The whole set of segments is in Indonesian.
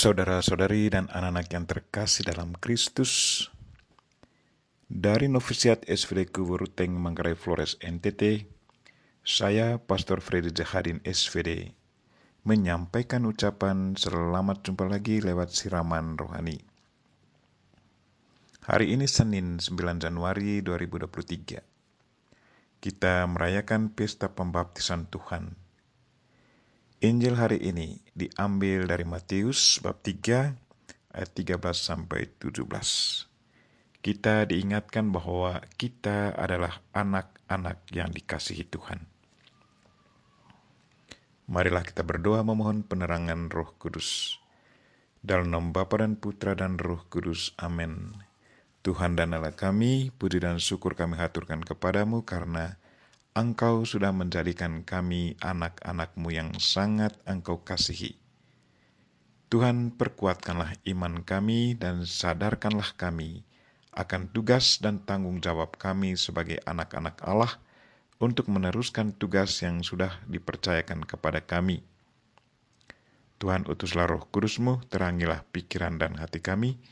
Saudara-saudari dan anak-anak yang terkasih dalam Kristus, dari Novisiat SVD Kuburuteng Manggarai Flores NTT, saya Pastor Freddy Jahadin SVD menyampaikan ucapan selamat jumpa lagi lewat siraman rohani. Hari ini Senin 9 Januari 2023. Kita merayakan pesta pembaptisan Tuhan. Injil hari ini diambil dari Matius bab 3 ayat 13 sampai 17. Kita diingatkan bahwa kita adalah anak-anak yang dikasihi Tuhan. Marilah kita berdoa memohon penerangan Roh Kudus. Dalam nama Bapa dan Putra dan Roh Kudus. Amin. Tuhan dan Allah kami, puji dan syukur kami haturkan kepadamu karena Engkau sudah menjadikan kami anak-anak-Mu yang sangat Engkau kasihi. Tuhan, perkuatkanlah iman kami dan sadarkanlah kami akan tugas dan tanggung jawab kami sebagai anak-anak Allah untuk meneruskan tugas yang sudah dipercayakan kepada kami. Tuhan, utuslah Roh Kudus-Mu, terangilah pikiran dan hati kami,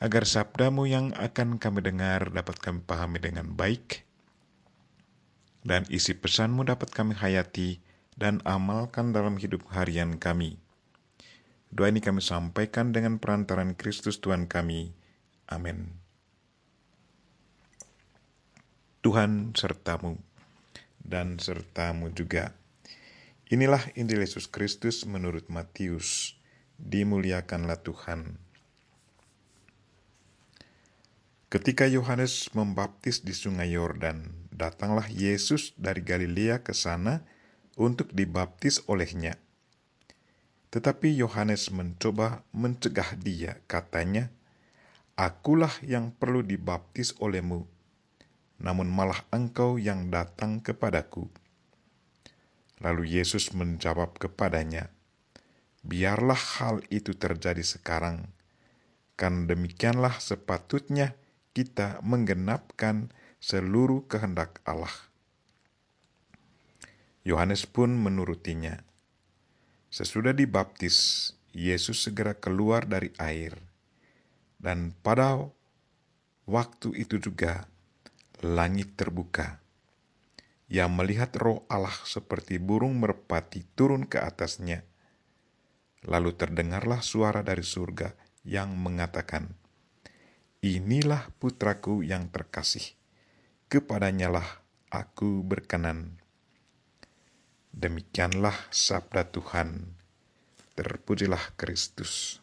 agar sabda-Mu yang akan kami dengar dapat kami pahami dengan baik, dan isi pesan-Mu dapat kami hayati dan amalkan dalam hidup harian kami. Doa ini kami sampaikan dengan perantaran Kristus Tuhan kami. Amin. Tuhan sertamu dan sertamu juga. Inilah Injil Yesus Kristus menurut Matius. Dimuliakanlah Tuhan. Ketika Yohanes membaptis di sungai Yordan, datanglah Yesus dari Galilea ke sana untuk dibaptis olehnya. Tetapi Yohanes mencoba mencegah dia, katanya, "Akulah yang perlu dibaptis olehmu, namun malah engkau yang datang kepadaku." Lalu Yesus menjawab kepadanya, "Biarlah hal itu terjadi sekarang, kan demikianlah sepatutnya kita menggenapkan seluruh kehendak Allah." Yohanes pun menurutinya. Sesudah dibaptis, Yesus segera keluar dari air, dan pada waktu itu juga langit terbuka. Ia melihat Roh Allah seperti burung merpati turun ke atasnya. Lalu terdengarlah suara dari surga yang mengatakan, "Inilah putraku yang terkasih, kepadanyalah aku berkenan." Demikianlah sabda Tuhan. Terpujilah Kristus.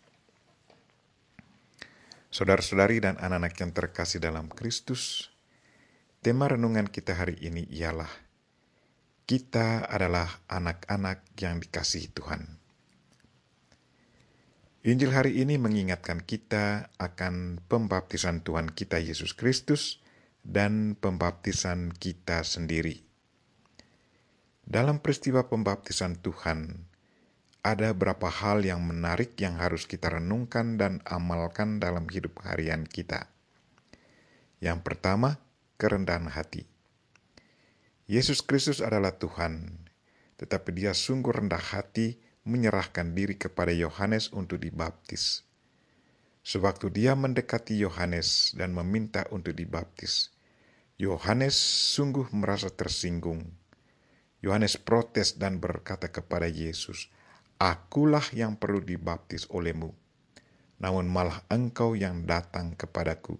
Saudara-saudari dan anak-anak yang terkasih dalam Kristus, tema renungan kita hari ini ialah kita adalah anak-anak yang dikasihi Tuhan. Injil hari ini mengingatkan kita akan pembaptisan Tuhan kita Yesus Kristus dan pembaptisan kita sendiri. Dalam peristiwa pembaptisan Tuhan, ada beberapa hal yang menarik yang harus kita renungkan dan amalkan dalam hidup harian kita. Yang pertama, kerendahan hati. Yesus Kristus adalah Tuhan, tetapi Dia sungguh rendah hati menyerahkan diri kepada Yohanes untuk dibaptis. Sewaktu Dia mendekati Yohanes dan meminta untuk dibaptis, Yohanes sungguh merasa tersinggung. Yohanes protes dan berkata kepada Yesus, "Akulah yang perlu dibaptis olehmu, namun malah engkau yang datang kepadaku."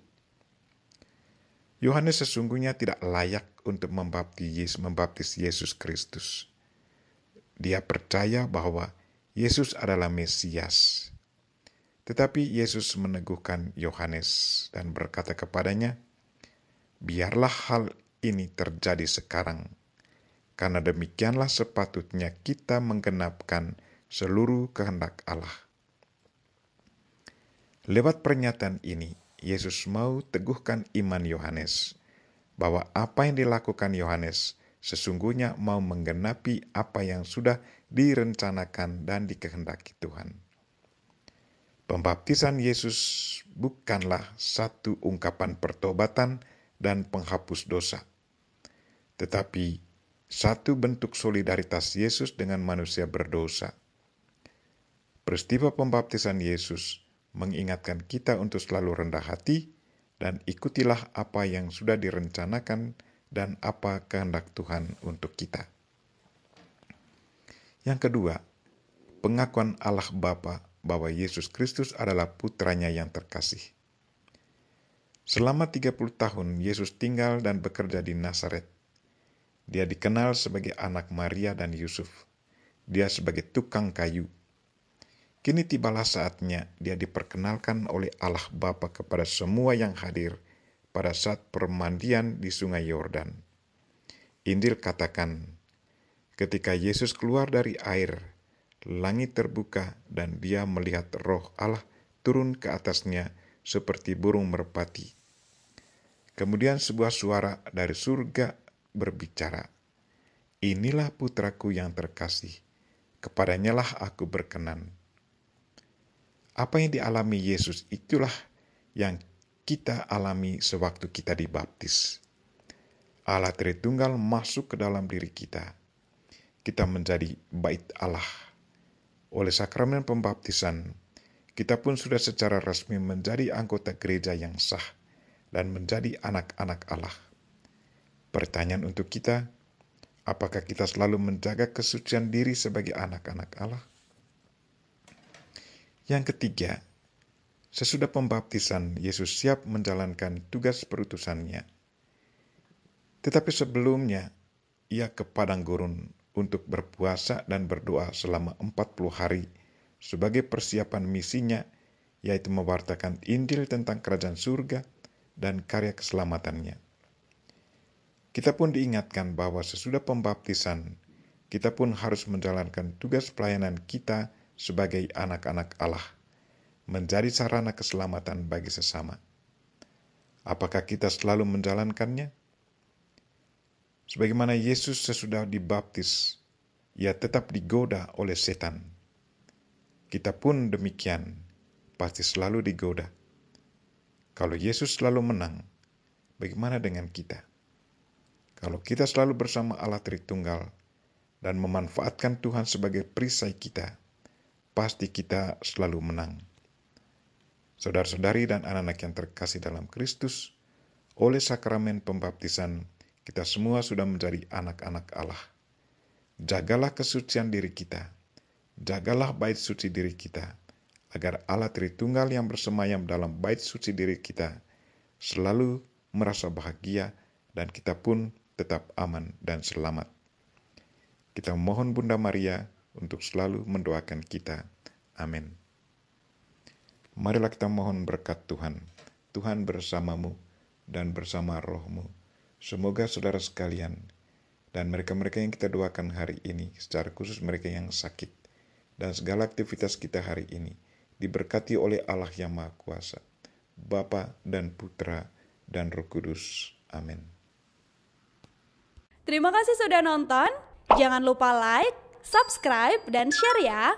Yohanes sesungguhnya tidak layak untuk membaptis Yesus Kristus. Dia percaya bahwa Yesus adalah Mesias. Tetapi Yesus meneguhkan Yohanes dan berkata kepadanya, "Biarlah hal ini terjadi sekarang, karena demikianlah sepatutnya kita menggenapkan seluruh kehendak Allah." Lewat pernyataan ini, Yesus mau teguhkan iman Yohanes, bahwa apa yang dilakukan Yohanes sesungguhnya mau menggenapi apa yang sudah direncanakan dan dikehendaki Tuhan. Pembaptisan Yesus bukanlah satu ungkapan pertobatan dan penghapus dosa, tetapi satu bentuk solidaritas Yesus dengan manusia berdosa. Peristiwa pembaptisan Yesus mengingatkan kita untuk selalu rendah hati dan ikutilah apa yang sudah direncanakan dan apa kehendak Tuhan untuk kita. Yang kedua, pengakuan Allah Bapa bahwa Yesus Kristus adalah putranya yang terkasih. Selama 30 tahun Yesus tinggal dan bekerja di Nazaret. Dia dikenal sebagai anak Maria dan Yusuf. Dia sebagai tukang kayu. Kini tibalah saatnya dia diperkenalkan oleh Allah Bapa kepada semua yang hadir pada saat permandian di Sungai Yordan. Injil katakan, ketika Yesus keluar dari air, langit terbuka dan dia melihat Roh Allah turun ke atasnya seperti burung merpati. Kemudian sebuah suara dari surga berbicara, "Inilah putraku yang terkasih, kepadanyalah aku berkenan." Apa yang dialami Yesus itulah yang kita alami sewaktu kita dibaptis. Allah Tritunggal masuk ke dalam diri kita. Kita menjadi bait Allah. Oleh sakramen pembaptisan, kita pun sudah secara resmi menjadi anggota gereja yang sah dan menjadi anak-anak Allah. Pertanyaan untuk kita, apakah kita selalu menjaga kesucian diri sebagai anak-anak Allah? Yang ketiga, sesudah pembaptisan, Yesus siap menjalankan tugas perutusannya. Tetapi sebelumnya, ia ke padang gurun untuk berpuasa dan berdoa selama 40 hari sebagai persiapan misinya, yaitu mewartakan Injil tentang kerajaan surga dan karya keselamatannya. Kita pun diingatkan bahwa sesudah pembaptisan, kita pun harus menjalankan tugas pelayanan kita sebagai anak-anak Allah, menjadi sarana keselamatan bagi sesama. Apakah kita selalu menjalankannya? Sebagaimana Yesus sesudah dibaptis, ia tetap digoda oleh setan. Kita pun demikian, pasti selalu digoda. Kalau Yesus selalu menang, bagaimana dengan kita? Kalau kita selalu bersama Allah Tritunggal dan memanfaatkan Tuhan sebagai perisai kita, pasti kita selalu menang. Saudara-saudari dan anak-anak yang terkasih dalam Kristus, oleh sakramen pembaptisan, kita semua sudah menjadi anak-anak Allah. Jagalah kesucian diri kita, jagalah bait suci diri kita, agar Allah Tritunggal yang bersemayam dalam bait suci diri kita selalu merasa bahagia dan kita pun tetap aman dan selamat. Kita mohon Bunda Maria untuk selalu mendoakan kita. Amin. Marilah kita mohon berkat Tuhan. Tuhan bersamamu dan bersama rohmu. Semoga saudara sekalian dan mereka-mereka yang kita doakan hari ini, secara khusus mereka yang sakit, dan segala aktivitas kita hari ini, diberkati oleh Allah yang Maha Kuasa, Bapa dan Putra dan Roh Kudus. Amin. Terima kasih sudah nonton. Jangan lupa like, subscribe, dan share ya.